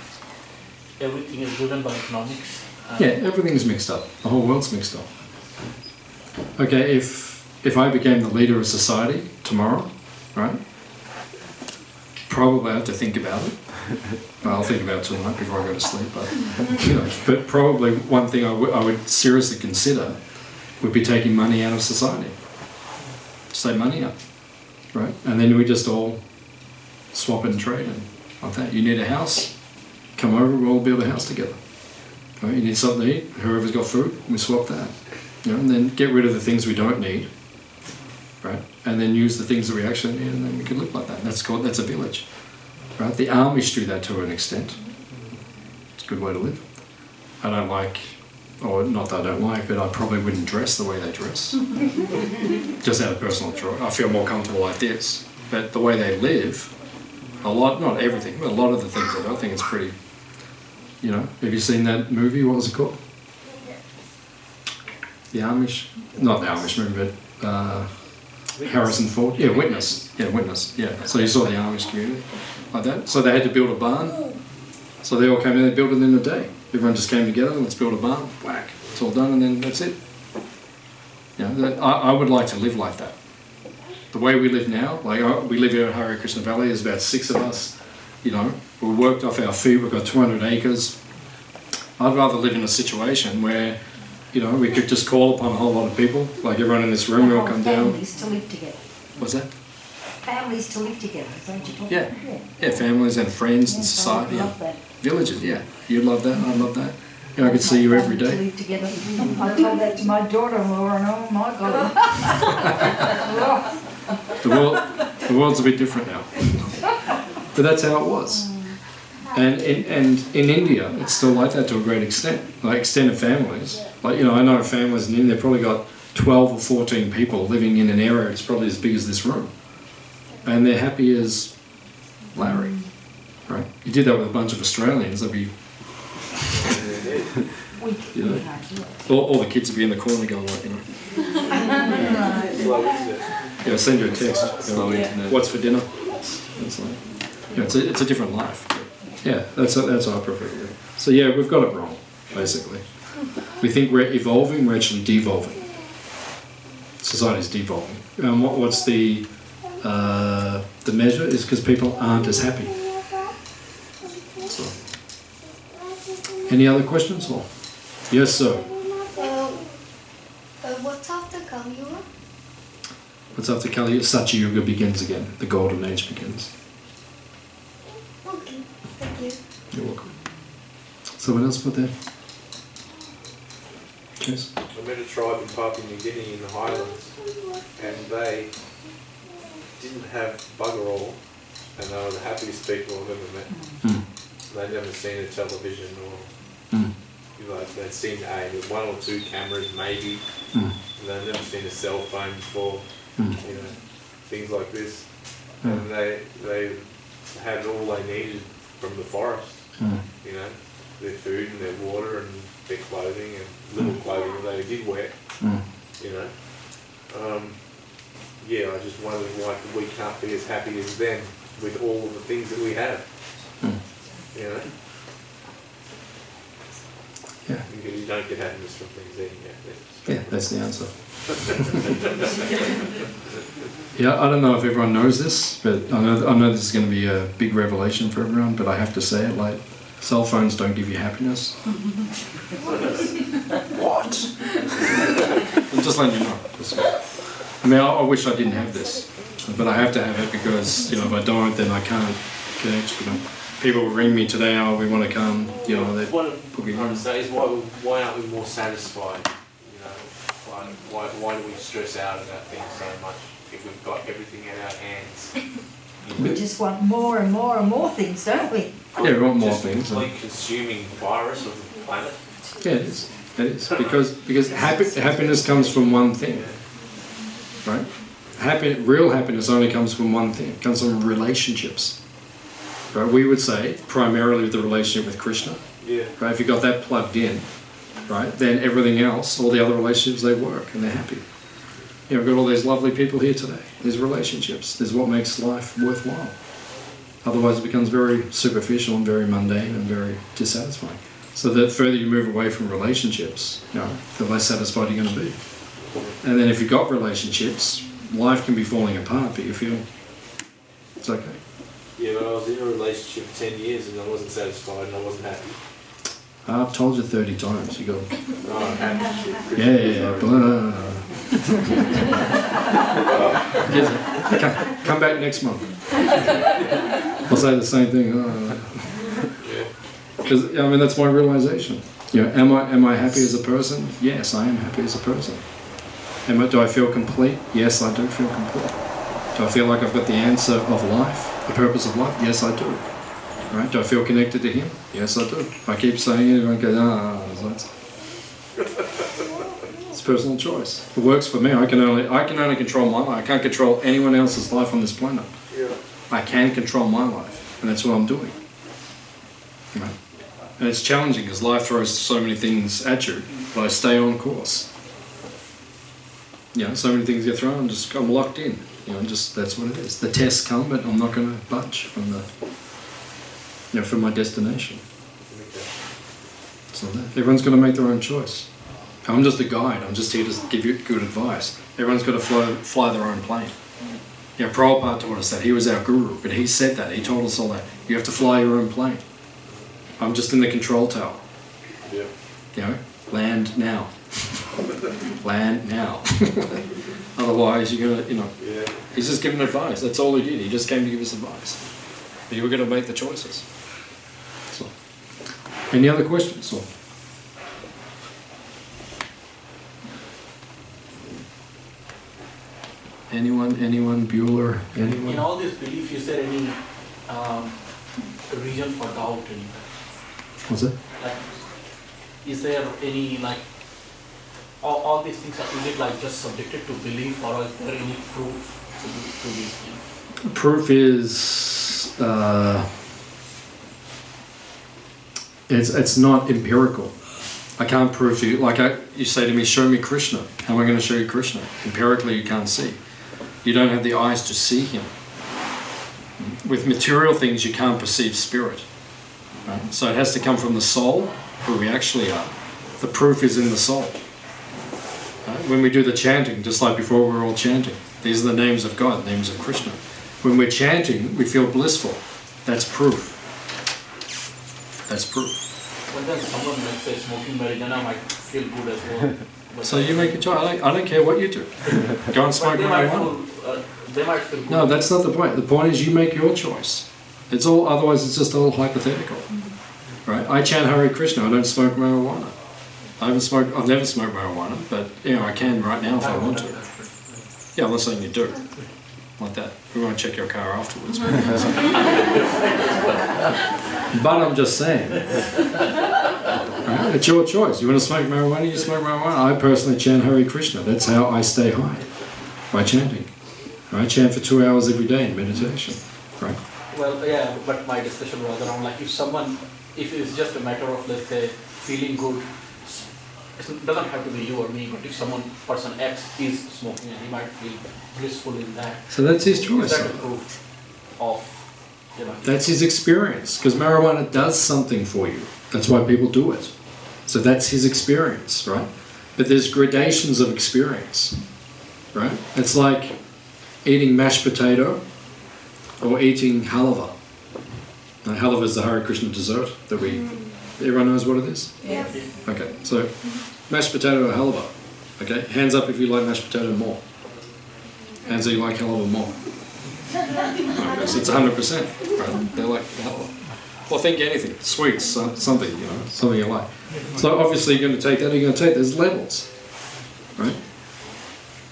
everything is driven by economics. Yeah, everything's mixed up. The whole world's mixed up. Okay, if I became the leader of society tomorrow, right? Probably I have to think about it. I'll think about it tonight before I go to sleep. But probably one thing I would seriously consider would be taking money out of society. Save money up, right? And then we just all swap and trade and like that. You need a house, come over, we'll all build a house together. Right? You need something to eat, whoever's got food, we swap that. And then get rid of the things we don't need, right? And then use the things that we actually need, and then we can live like that. That's a village, right? The Amish do that to an extent. It's a good way to live. I don't like, or not that I don't like, but I probably wouldn't dress the way they dress. Just out of personal choice. I feel more comfortable like this. But the way they live, not everything, but a lot of the things I think it's pretty, have you seen that movie? What was it called? The Amish? Not the Amish movie, but Harrison Ford. Yeah, Witness. Yeah. So you saw the Amish community like that. So they had to build a barn. So they all came in, they built it in a day. Everyone just came together, let's build a barn, whack. It's all done, and then that's it. I would like to live like that. The way we live now, we live here at Hare Krishna Valley, there's about 6 of us, we worked off our feet, we've got 200 acres. I'd rather live in a situation where, we could just call upon a whole lot of people, like everyone in this room, we all come down. Families to live together. What's that? Families to live together, is that what you're talking Yeah. about? Yeah, families and friends and Yes, society. I love that. Villages, yeah. You'd love that, I'd love that. I could see you every To day. live together. I told that to my daughter-in-law, and oh my God. The world's a bit different now. But that's how it was. And in India, it's still like that to a great extent. Like extended families. I know families in India, they've probably got 12 or 14 people living in an area that's probably as big as this room. And they're happy as Larry. Right? You did that with a bunch of Australians, they'd be... We can't do it. All the kids would be in the corner going like, I'll send you a text. Slow internet. What's for dinner? It's like, it's a different life. Yeah, that's what I prefer. So yeah, we've got it wrong. basically. We think we're evolving, we're actually devolving. Society's devolving. What's the measure is because people aren't as happy. So, any other questions? Or? Yes, sir. What's after Kali Yuga? What's after Kali Yuga? Satya Yuga begins again. The golden age begins. Okay, thank you. You're welcome. Someone else put that? Yes. I met a tribe in Papua New Guinea in the Highlands, and they didn't have bugger all, and they were the happiest people I've ever met. Mm. They'd never seen a television or they'd seen one or two cameras maybe. They'd never seen a cell phone before. Things like this, and they had all they needed from the forest. Their food and their water and their clothing and little clothing that they did wear. I just wonder why we can't be as happy as them with all of the things that we have. Yeah. You don't get happiness from things either. Yeah, that's the answer. Yeah, I don't know if everyone knows this, but I know this is going to be a big revelation for everyone, but I have to say it, like, cell phones don't give you happiness. What? I'm just letting you know. I mean, I wish I didn't have this, but I have to have it because, if I don't, then I can't connect, People will ring me today, oh, we want to come, they What I'm trying to say is why aren't we more satisfied? Why do we stress out about things so much if we've got everything in our hands? We just want more and more and more things, don't we? Yeah, we want more Just things. complete consuming virus of the planet. Yeah, it is. It is. Because happiness comes from one thing, right? Real happiness only comes from one thing. It comes from relationships. Right? We would say primarily the relationship with Krishna. Yeah. Right? If you got that plugged in, right, then everything else, all the other relationships, they work and they're happy. We've got all these lovely people here today. There's relationships. There's what makes life worthwhile. Otherwise it becomes very superficial and very mundane and very dissatisfying. So the further you move away from relationships, the less satisfied you're going to be. And then if you've got relationships, life can be falling apart, but you feel it's okay. Yeah, but I was in a relationship for 10 years and I wasn't satisfied and I wasn't happy. I've told you 30 times. You go. Oh, happy. Yeah. Come back next month. I'll say the same thing. Because that's my realization. Am I happy as a person? Yes, I am happy as a person. Do I feel complete? Yes, I do feel complete. Do I feel like I've got the answer of life, the purpose of life? Yes, I do. Right? Do I feel connected to Him? Yes, I do. If I keep saying it, I go, it's personal choice. It works for me. I can only control my life. I can't control anyone else's life on this planet. Yeah. I can control my life, and that's what I'm doing. Right? And it's challenging because life throws so many things at you, but I stay on course. So many things get thrown, I'm locked in. That's what it is. The tests come, but I'm not going to budge from from my destination. So everyone's got to make their own choice. I'm just a guide. I'm just here to give you good advice. Everyone's got to fly their own plane. Prabhupada taught us that. He was our guru, but he said that. He told us all that. You have to fly your own plane. I'm just in the control tower. Yeah. Land now. Land now. Otherwise, you're gonna, Yeah. He's just giving advice. That's all he did. He just came to give us advice. But you were going to make the choices. So, any other questions? Or? Anyone? Bueller? Anyone? In all this belief, is there any reason for doubt? What's it? Like, is there any all these things is it just subjected to belief, or is there any proof to these things? Proof is it's not empirical. I can't prove to you. You say to me, show me Krishna. How am I going to show you Krishna? Empirically, you can't see. You don't have the eyes to see Him. With material things, you can't perceive spirit. Right? So it has to come from the soul, who we actually are. The proof is in the soul. Right? When we do the chanting, just like before we were all chanting, these are the names of God, names of Krishna. When we're chanting, we feel blissful. That's proof. That's proof. But then someone, let's say, smoking marijuana might feel good as well. But So you make a choice. I don't care what you do. Go and smoke they might marijuana. they might feel good. No, that's not the point. The point is you make your choice. It's all. Otherwise, it's just all hypothetical, right? I chant Hare Krishna. I don't smoke marijuana. I've never smoked marijuana, but I can right now if I want to. Yeah, I'm not saying you do. Like that. We won't check your car afterwards. But I'm just saying. Right? It's your choice. You want to smoke marijuana, you smoke marijuana. I personally chant Hare Krishna. That's how I stay high. By chanting. I chant for 2 hours every day in meditation. Right? Well, yeah, but my discussion was around like if it's just a matter of, let's say, feeling good, it doesn't have to be you or me, but if person X is smoking and he might feel blissful in that. So that's his choice. Is that a proof of, That's his experience, because marijuana does something for you. That's why people do it. So that's his experience, right? But there's gradations of experience, right? It's like eating mashed potato or eating halava. Now, halava is the Hare Krishna dessert that everyone knows what it is? Yes. Okay, so mashed potato or halava. Okay, hands up if you like mashed potato more. Hands up if you like halava more. Okay, so it's 100%, right? They like halava. Or think anything, sweets, something, something you like. So obviously you're going to take that, there's levels, right?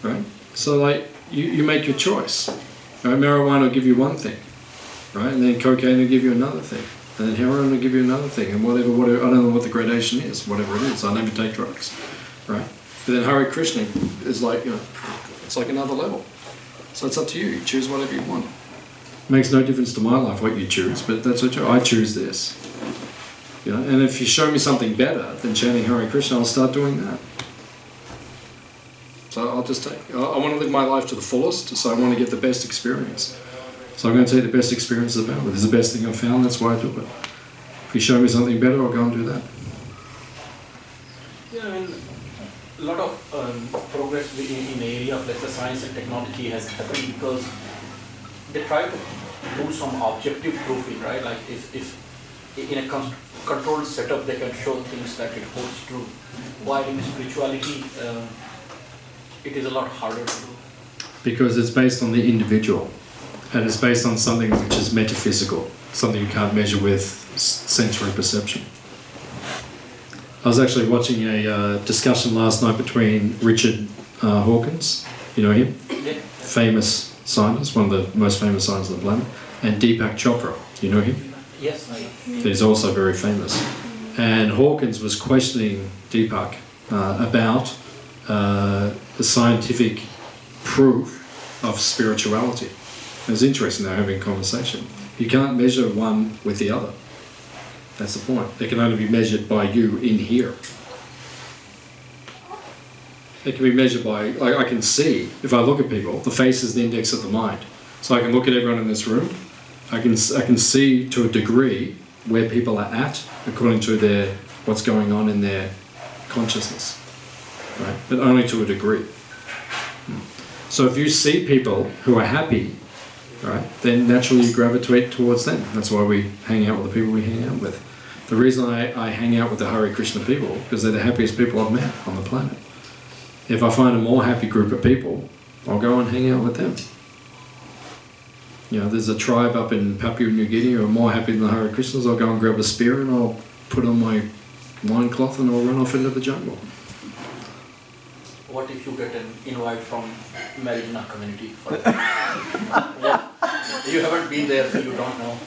Right? So like, you make your choice. Right? Marijuana will give you one thing, right? And then cocaine will give you another thing. And then heroin will give you another thing, and whatever, I don't know what the gradation is, whatever it is, I never take drugs, right? But then Hare Krishna is like, it's like another level. So it's up to you choose whatever you want. Makes no difference to my life what you choose, but that's what I choose this. And if you show me something better than chanting Hare Krishna, I'll start doing that. So I'll just I want to live my life to the fullest, so I want to get the best experience. So I'm going to take the best experiences about it. It's the best thing I've found, that's why I do it. If you show me something better, I'll go and do that. A lot of progress in the area of, let's say, science and technology has happened because they try to do some objective proofing, right? Like if in a controlled setup they can show things that it holds true. While in spirituality, it is a lot harder to do. Because it's based on the individual, and it's based on something which is metaphysical, something you can't measure with sensory perception. I was actually watching a discussion last night between Richard Hawkins, you know him? Yeah. Famous scientist, one of the most famous scientists on the planet, and Deepak Chopra, you know him? Yes. He's also very famous. And Hawkins was questioning Deepak about the scientific proof of spirituality. It was interesting, they were having a conversation. You can't measure one with the other. That's the point. They can only be measured by you in here. It can be measured by, like I can see, if I look at people, the face is the index of the mind. So I can look at everyone in this room, I can see to a degree where people are at according to what's going on in their consciousness. Right? But only to a degree. So if you see people who are happy, right, then naturally you gravitate towards them. That's why we hang out with the people we hang out with. The reason I hang out with the Hare Krishna people, because they're the happiest people I've met on the planet. If I find a more happy group of people, I'll go and hang out with them. There's a tribe up in Papua New Guinea who are more happy than the Hare Krishnas. I'll go and grab a spear and I'll put on my loincloth and I'll run off into the jungle. What if you get an invite from Marina community? You haven't been there, so you don't know.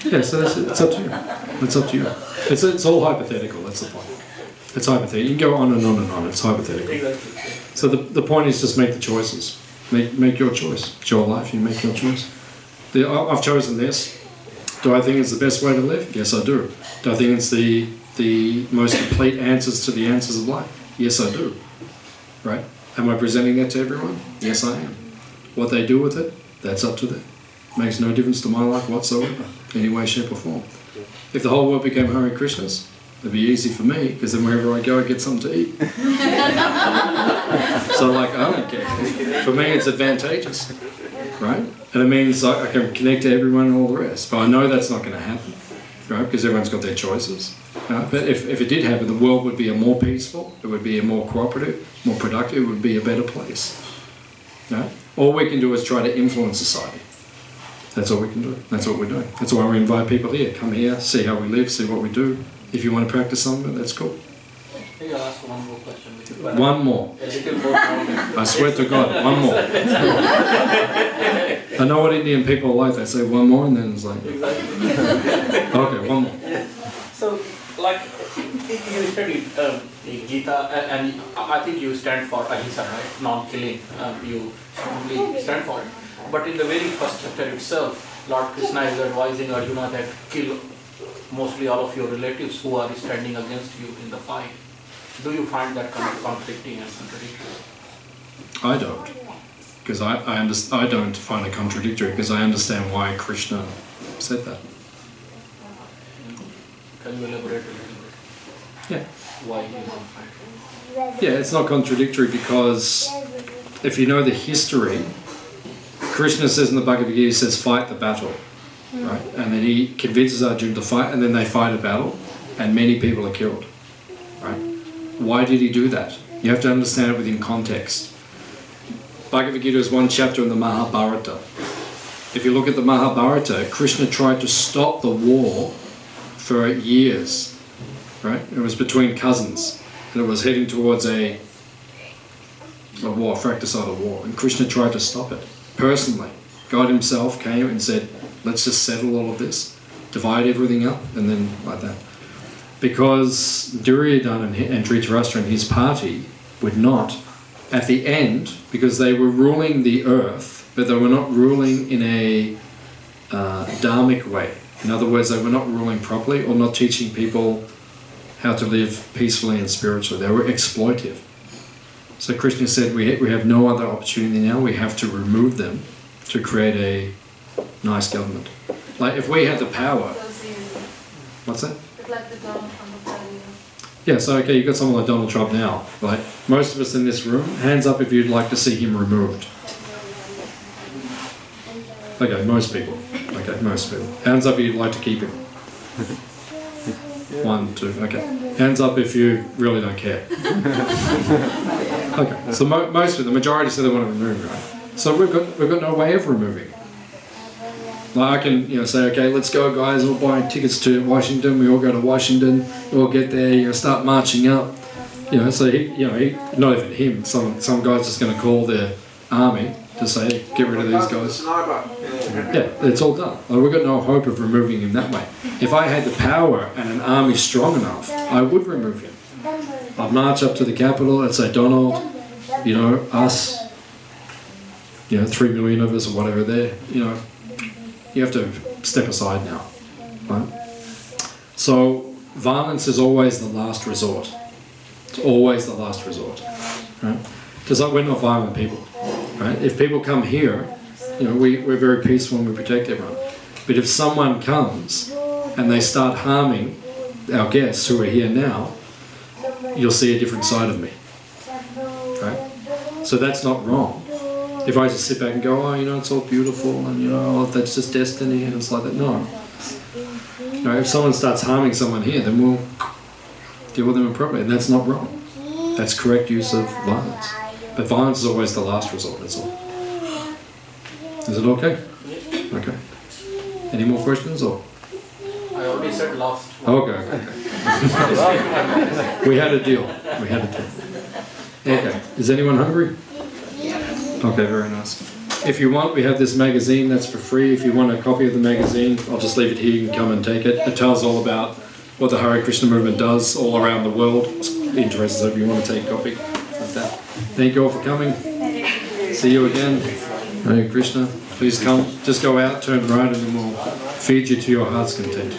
Yeah, so it's up to you. It's up to you. It's all hypothetical, that's the point. It's hypothetical. You can go on and on and on, it's hypothetical. Exactly. So the point is just make the choices. Make your choice. It's your life, you make your choice. I've chosen this. Do I think it's the best way to live? Yes, I do. Do I think it's the most complete answers to the answers of life? Yes, I do. Right? Am I presenting that to everyone? Yes, I am. What they do with it, that's up to them. Makes no difference to my life whatsoever. in any way, shape or form. If the whole world became Hare Krishnas, it'd be easy for me, because then wherever I go I get something to eat. So like, I don't care. For me it's advantageous, right? And it means I can connect to everyone and all the rest. But I know that's not going to happen, right? Because everyone's got their choices. But if it did happen, the world would be a more peaceful, it would be a more cooperative, more productive, it would be a better place. Right? All we can do is try to influence society. That's all we can do. That's what we're doing. That's why we invite people here. Come here, see how we live, see what we do. If you want to practice something, that's cool. Maybe I'll ask one more question. One more. A little more grounded. I swear to God, one more. I know what Indian people are like. They say one more and then it's like... Okay, one more. So, like, you studied Gita, and I think you stand for ahimsa, right? Non-killing. You strongly stand for it. But in the very first chapter itself, Lord Krishna is advising Arjuna that kill mostly all of your relatives who are standing against you in the fight. Do you find that conflicting and contradictory? I don't. Because I don't find it contradictory, because I understand why Krishna said that. Can you elaborate a little bit? Yeah. Why you don't find it? Yeah, it's not contradictory because if you know the history, Krishna says in the Bhagavad Gita, he says, fight the battle. Right? And then he convinces Arjuna to fight, and then they fight a battle, and many people are killed. Right? Why did he do that? You have to understand it within context. Bhagavad Gita is one chapter in the Mahabharata. If you look at the Mahabharata, Krishna tried to stop the war for years. Right? It was between cousins, and it was heading towards a war, fratricidal war, and Krishna tried to stop it personally. God himself came and said, let's just settle all of this, divide everything up, and then like that. Because Duryodhana and Dhritarashtra and his party would not, at the end, because they were ruling the earth, but they were not ruling in a dharmic way. In other words, they were not ruling properly or not teaching people how to live peacefully and spiritually. They were exploitive. So Krishna said, we have no other opportunity now, we have to remove them to create a nice government. Like if we had the power... What's that? Like the Donald Trump of earlier. Yeah, so okay, you've got someone like Donald Trump now, right? Most of us in this room, hands up if you'd like to see him removed. Okay, most people. Okay, most people. Hands up if you'd like to keep him. 1, 2, okay. Hands up if you really don't care. Okay, so most of the majority say they want to remove him, right? So we've got no way of removing. Like I can, say, okay, let's go, guys. We'll buy tickets to Washington. We all go to Washington. We'll get there. Start marching up. So he, not even him. Some guy's just going to call their army to say, get rid of these guys. Yeah, it's all done. Like, we've got no hope of removing him that way. If I had the power and an army strong enough, I would remove him. I'd march up to the Capitol and say, Donald, us, 3 million of us or whatever there, you have to step aside now, right? So violence is always the last resort. It's always the last resort, right? Because we're not violent people, right? If people come here, we're very peaceful and we protect everyone. But if someone comes and they start harming our guests who are here now, you'll see a different side of me, right? So that's not wrong. If I just sit back and go, it's all beautiful and, that's just destiny and it's like that. No. If someone starts harming someone here, then we'll deal with them appropriately. And that's not wrong. That's correct use of violence. But violence is always the last resort, that's all. Is it okay? Okay. Any more questions or? I already said last. Okay. We had a deal. Okay. Is anyone hungry? Okay, very nice. If you want, we have this magazine that's for free. If you want a copy of the magazine, I'll just leave it here. You can come and take it. It tells all about what the Hare Krishna movement does all around the world. It's interesting, so if you want to take a copy of that. Thank you all for coming. See you again. Hare Krishna. Please come. Just go out, turn right, and then we'll feed you to your heart's content.